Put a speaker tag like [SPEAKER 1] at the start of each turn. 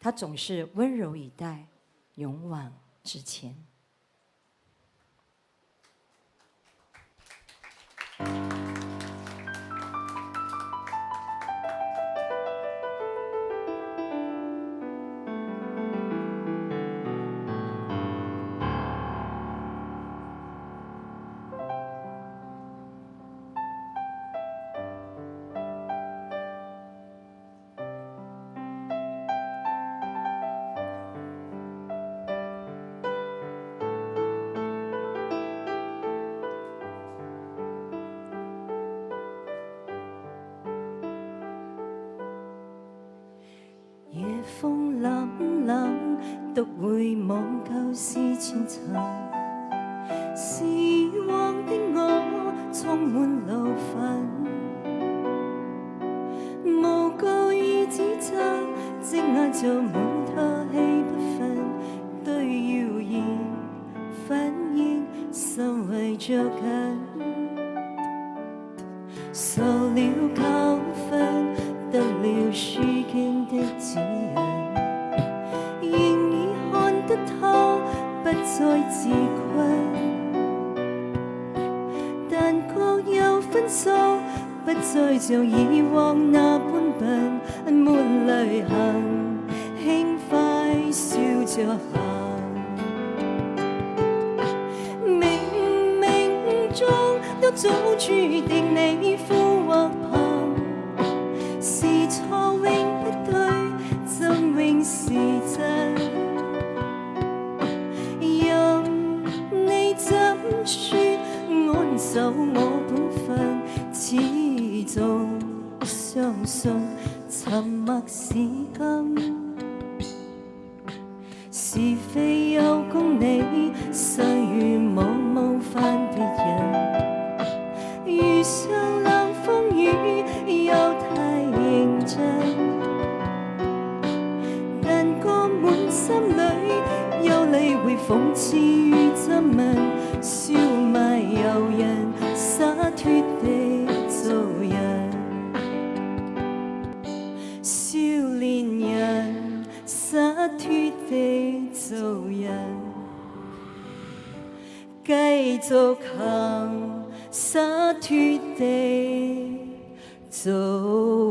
[SPEAKER 1] 他總是溫柔以待，勇往直前。
[SPEAKER 2] 夜風冷冷，獨回望舊事前塵。時往的我充滿怒憤，無告意指責，積壓做滿透氣不忿。對謠言反應甚為着緊，受了教訓，得了書經的指引，現已看得透，不再自困。但各有分數，不再像以往那般笨，沒淚行，輕快笑着行。冥冥中都早注定你富或貧，是錯永不對，真永是真。任你怎說，安守我本分，始終相信沉默是金。是非有功你，世與我冒犯別人，遇上冷風雨又太認真，但覺滿心裏有理會諷刺與質問，笑賣由人，灑脫地做人，少年人灑脫地做人，繼續行，灑脫地做